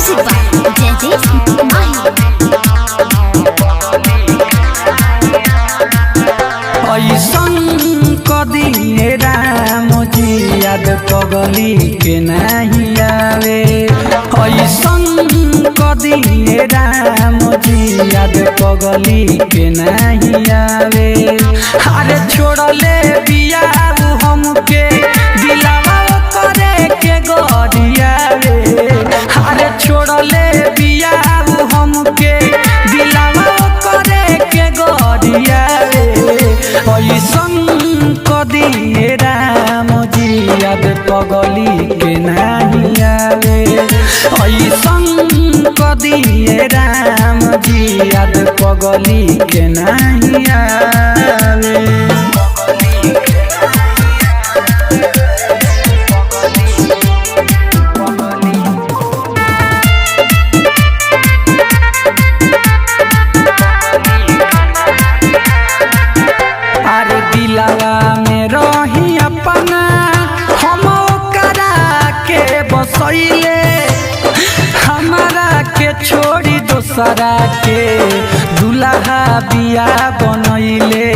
Music by Jaidev ऐसन कदी राम जी याद पगली के नहीं आवे। ऐसन कदी राम जी याद पगली के नहीं आवे। अरे छोड़ले बिया हमके दिलावा करे के गरिया रे। अरे छोड़ले बिया हमके दिलावा करे के गरिया रे। ऐसन कदी राम जी याद पगली के नहीं आवे। ऐसन कदी राम जी याद पगली के नहीं आवे। दिलावा में रही अपना हम करा के बसैले। हमारा के छोड़ी दोसरा के दुल्हा बिया बनैले।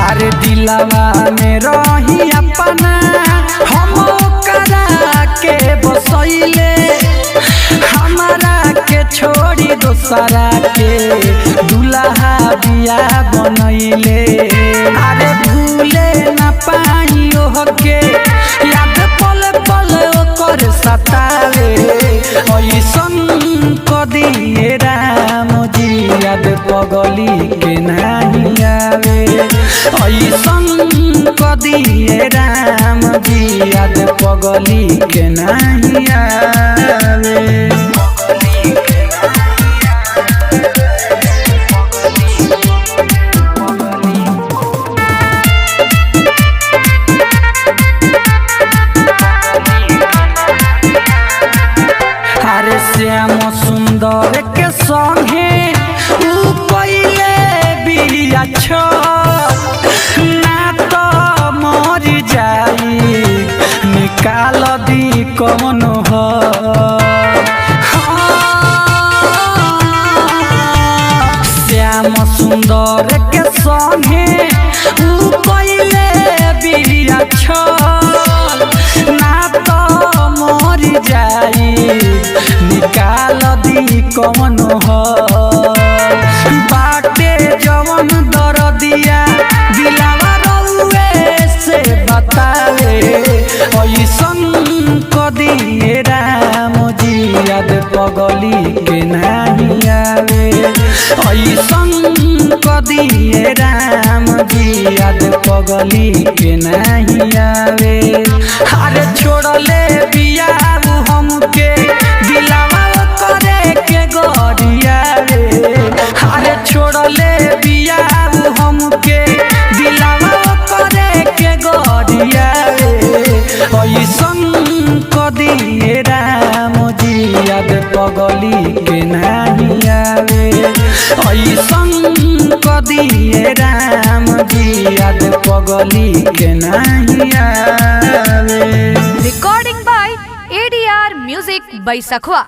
अरे दिलावा में रही अपना हम करा के बसैले। हमारा के छोड़ी दोसरा के दुल्हा बिया बनैले। अरे भूले न पाई ओहके याद पल पल ओकर सतावे। ऐसन कदी राम जी याद पगली के नहीं आवे। ऐसन कदी राम जी याद पगली के नहीं आवे। श्याम सुंदर के संगे ऊ पहिले बिया छो ना तो मर जाई निकाल दी कौन हो। श्याम सुंदर के संगे ऊ पहिले बिया छो ना तो मर जाई निकाल दी कौन हो। बाटे जवन दर दिया दिलावा रउए से बतावे। ऐसन कदी राम जी याद पगली के नहीं आवे। ऐसन कदी राम जी याद पगली के नहीं आवे। अरे छोड़ले बिया हमके दिलावा करे के गरिया रे। अरे छोड़ले बिया हमके दिलावा करे के गरिया रे। ऐसन कदी राम जी याद पगली के नहीं आवे। ऐसन कदी राम जी याद पगली के नहीं आवे। Recording by ADR music by Sakhwa।